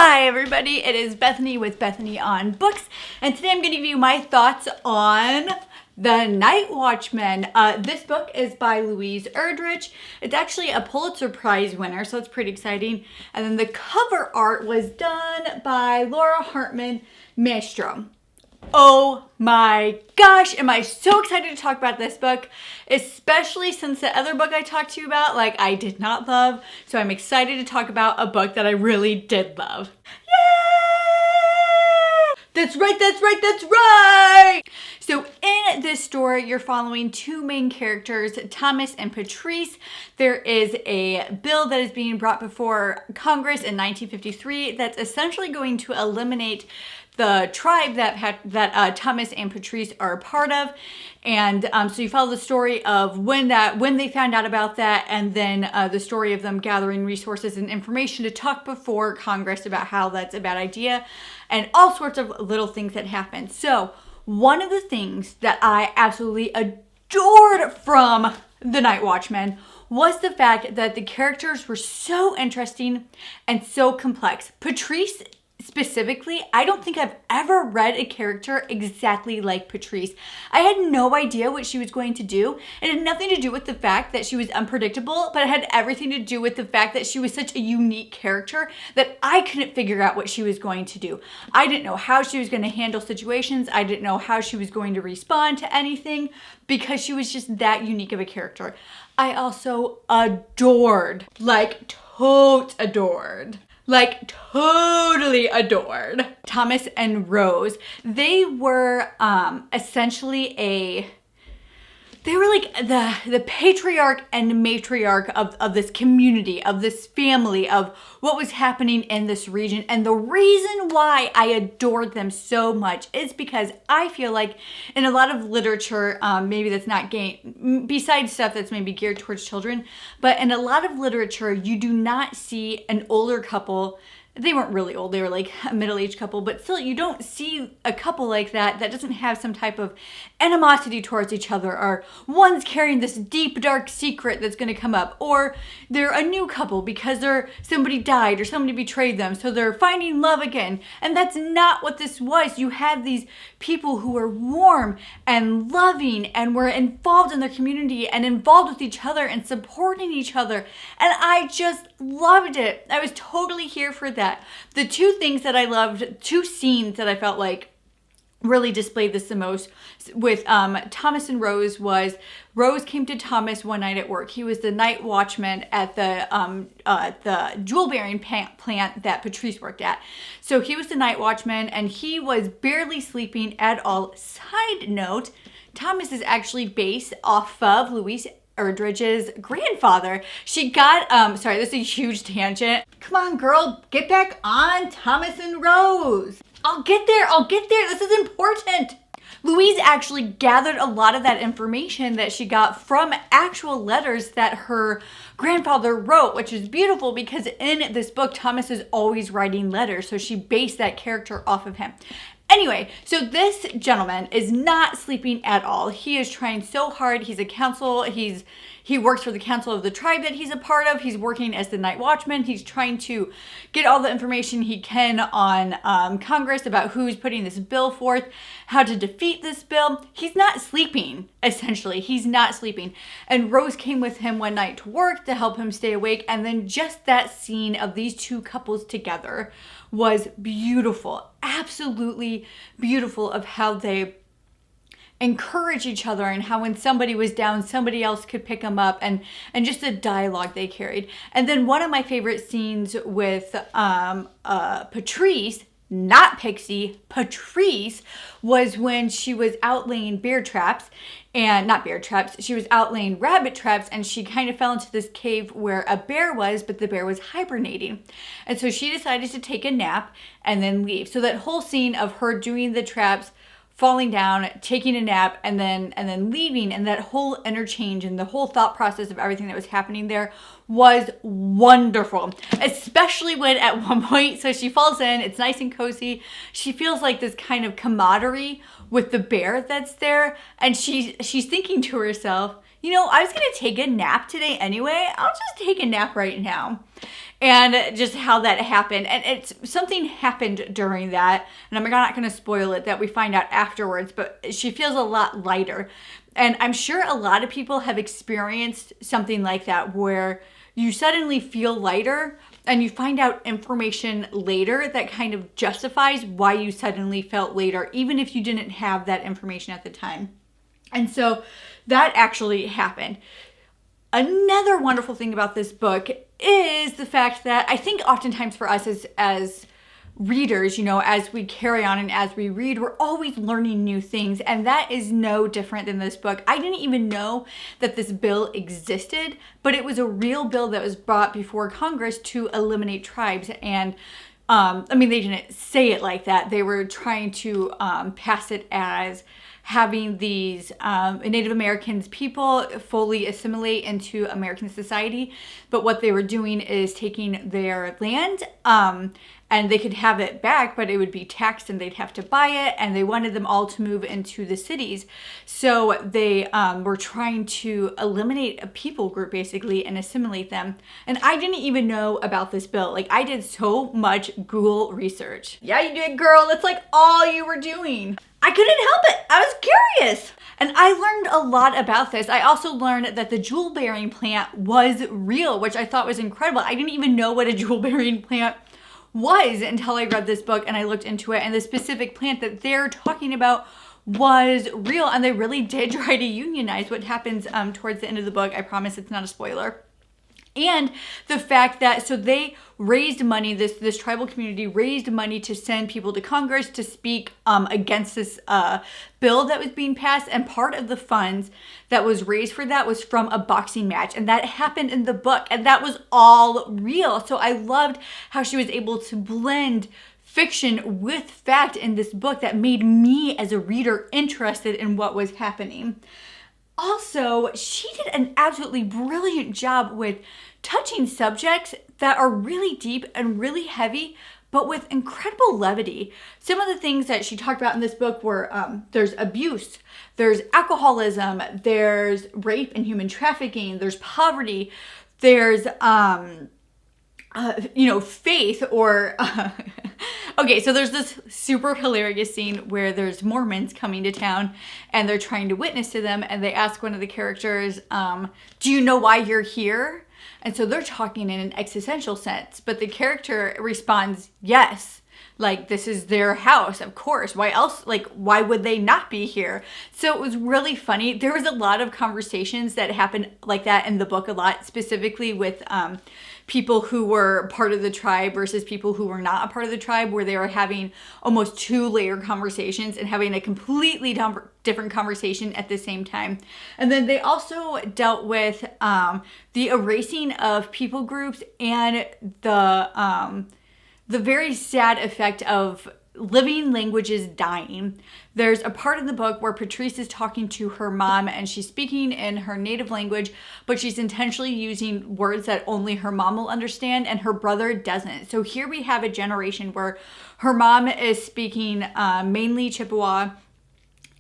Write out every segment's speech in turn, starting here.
Hi everybody, it is Bethany with Bethany on Books, and today I'm going to give you my thoughts on The Night Watchman. This book is by Louise Erdrich. It's actually a Pulitzer Prize winner, so it's pretty exciting. And then the cover art was done by Laura Hartman Maestro. Oh my gosh, am I so excited to talk about this book, especially since the other book I talked to you about, I did not love. So I'm excited to talk about a book that I really did love. Yay! That's right, that's right, that's right! So in this story, you're following two main characters, Thomas and Patrice. There is a bill that is being brought before Congress in 1953 that's essentially going to eliminate the tribe that Thomas and Patrice are a part of. And so you follow the story of when they found out about that, and then the story of them gathering resources and information to talk before Congress about how that's a bad idea, and all sorts of little things that happen. So one of the things that I absolutely adored from The Night Watchman was the fact that the characters were so interesting and so complex. Patrice specifically, I don't think I've ever read a character exactly like Patrice. I had no idea what she was going to do. It had nothing to do with the fact that she was unpredictable, but it had everything to do with the fact that she was such a unique character that I couldn't figure out what she was going to do. I didn't know how she was going to handle situations. I didn't know how she was going to respond to anything because she was just that unique of a character. I also totally adored Thomas and Rose. They were essentially they were like the patriarch and matriarch of this community, of this family, of what was happening in this region. And the reason why I adored them so much is because I feel like in a lot of literature, maybe that's not besides stuff that's maybe geared towards children, but in a lot of literature, you do not see an older couple. They weren't really old, they were like a middle-aged couple, but still you don't see a couple like that doesn't have some type of animosity towards each other, or one's carrying this deep dark secret that's going to come up, or they're a new couple because somebody died or somebody betrayed them, so they're finding love again. And that's not what this was. You had these people who were warm and loving and were involved in their community and involved with each other and supporting each other, and I just loved it. I was totally here for that. The two things that I loved, two scenes that I felt like really displayed this the most with Thomas and Rose was Rose came to Thomas one night at work. He was the night watchman at the jewel bearing plant that Patrice worked at. So he was the night watchman and he was barely sleeping at all. Side note, Thomas is actually based off of Louise Erdrich's grandfather. She got, sorry, this is a huge tangent. Come on, girl, get back on Thomas and Rose. I'll get there, this is important. Louise actually gathered a lot of that information that she got from actual letters that her grandfather wrote, which is beautiful because in this book, Thomas is always writing letters, so she based that character off of him. Anyway, so this gentleman is not sleeping at all. He is trying so hard. He's a council. He works for the council of the tribe that he's a part of. He's working as the night watchman. He's trying to get all the information he can on Congress about who's putting this bill forth, how to defeat this bill. He's not sleeping, essentially. He's not sleeping. And Rose came with him one night to work to help him stay awake. And then just that scene of these two couples together was beautiful, absolutely beautiful, of how they encourage each other and how when somebody was down, somebody else could pick them up, and just the dialogue they carried. And then one of my favorite scenes with Patrice, not Pixie, Patrice, was when she was out laying she was out laying rabbit traps, and she kind of fell into this cave where a bear was, but the bear was hibernating. And so she decided to take a nap and then leave. So that whole scene of her doing the traps, falling down, taking a nap, and then leaving, and that whole interchange and the whole thought process of everything that was happening there was wonderful. Especially when at one point, so she falls in, it's nice and cozy. She feels like this kind of camaraderie with the bear that's there, and she's thinking to herself, you know, I was gonna take a nap today anyway. I'll just take a nap right now. And just how that happened. And it's something happened during that, and I'm not gonna spoil it, that we find out afterwards, but she feels a lot lighter. And I'm sure a lot of people have experienced something like that, where you suddenly feel lighter and you find out information later that kind of justifies why you suddenly felt later, even if you didn't have that information at the time. And so that actually happened. Another wonderful thing about this book is the fact that I think oftentimes for us as readers, you know, as we carry on and as we read, we're always learning new things. And that is no different than this book. I didn't even know that this bill existed, but it was a real bill that was brought before Congress to eliminate tribes. And I mean, they didn't say it like that. They were trying to pass it as having these Native Americans people fully assimilate into American society. But what they were doing is taking their land and they could have it back, but it would be taxed and they'd have to buy it. And they wanted them all to move into the cities. So they were trying to eliminate a people group basically and assimilate them. And I didn't even know about this bill. Like, I did so much Google research. Yeah, you did, girl. That's like all you were doing. I couldn't help it. I was curious. And I learned a lot about this. I also learned that the jewel bearing plant was real, which I thought was incredible. I didn't even know what a jewel bearing plant was until I read this book and I looked into it. And the specific plant that they're talking about was real. And they really did try to unionize. What happens towards the end of the book. I promise it's not a spoiler. And the fact that, so they raised money, this tribal community raised money to send people to Congress to speak against this bill that was being passed. And part of the funds that was raised for that was from a boxing match. And that happened in the book. And that was all real. So I loved how she was able to blend fiction with fact in this book that made me as a reader interested in what was happening. Also, she did an absolutely brilliant job with touching subjects that are really deep and really heavy, but with incredible levity. Some of the things that she talked about in this book were there's abuse, there's alcoholism, there's rape and human trafficking, there's poverty, there's faith or okay, so there's this super hilarious scene where there's Mormons coming to town and they're trying to witness to them, and they ask one of the characters, do you know why you're here? And so they're talking in an existential sense, but the character responds, yes. Like, this is their house, of course. Why else? Like, why would they not be here? So it was really funny. There was a lot of conversations that happened like that in the book a lot, specifically with people who were part of the tribe versus people who were not a part of the tribe, where they were having almost two-layer conversations and having a completely different conversation at the same time. And then they also dealt with the erasing of people groups and the very sad effect of living languages dying. There's a part in the book where Patrice is talking to her mom and she's speaking in her native language, but she's intentionally using words that only her mom will understand and her brother doesn't. So here we have a generation where her mom is speaking mainly Chippewa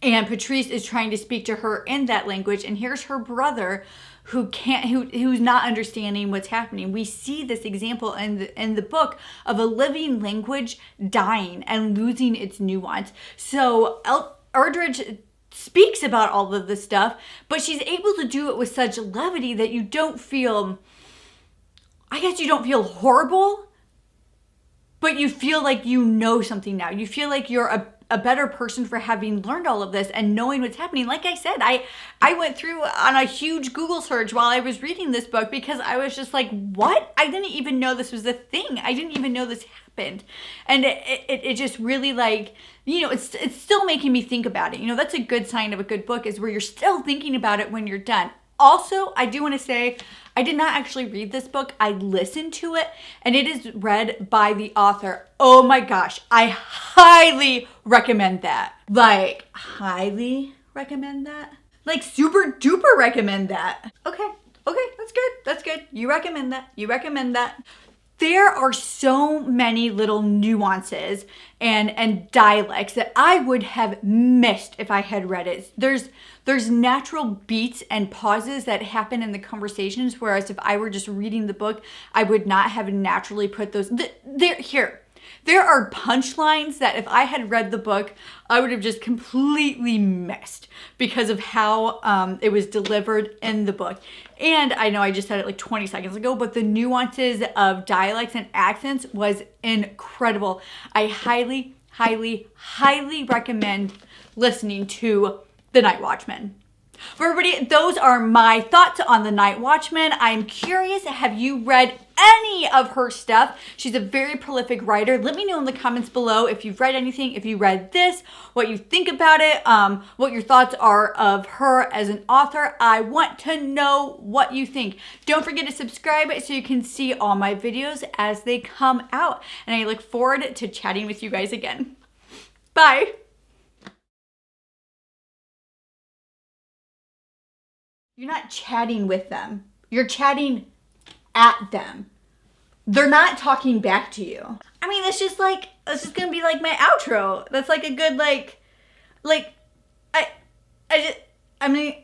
and Patrice is trying to speak to her in that language, and here's her brother who's not understanding what's happening. We see this example in the book of a living language dying and losing its nuance. So Erdrich speaks about all of this stuff, but she's able to do it with such levity that you don't feel horrible, but you feel like you know something now. You feel like you're a better person for having learned all of this and knowing what's happening. Like I said, I went through on a huge Google search while I was reading this book because I was just like, what? I didn't even know this was a thing. I didn't even know this happened. And it just really, like, you know, it's still making me think about it. You know, that's a good sign of a good book, is where you're still thinking about it when you're done. Also, I do want to say, I did not actually read this book. I listened to it, and it is read by the author. Oh my gosh, I highly recommend that. Like, highly recommend that? Like, super duper recommend that. Okay, that's good. You recommend that. there are so many little nuances and dialects that I would have missed if I had read it. There's natural beats and pauses that happen in the conversations, whereas if I were just reading the book, I would not have naturally put those here. There are punchlines that if I had read the book, I would have just completely missed because of how it was delivered in the book. And I know I just said it like 20 seconds ago, but the nuances of dialects and accents was incredible. I highly, highly, highly recommend listening to The Night Watchman. For everybody, those are my thoughts on The Night Watchman. I'm curious, have you read any of her stuff? She's a very prolific writer. Let me know in the comments below if you've read anything, if you read this, what you think about it, what your thoughts are of her as an author. I want to know what you think. Don't forget to subscribe so you can see all my videos as they come out. And I look forward to chatting with you guys again. Bye. You're not chatting with them. You're chatting at them. They're not talking back to you. I mean, that's just gonna be like my outro. That's like a good I mean,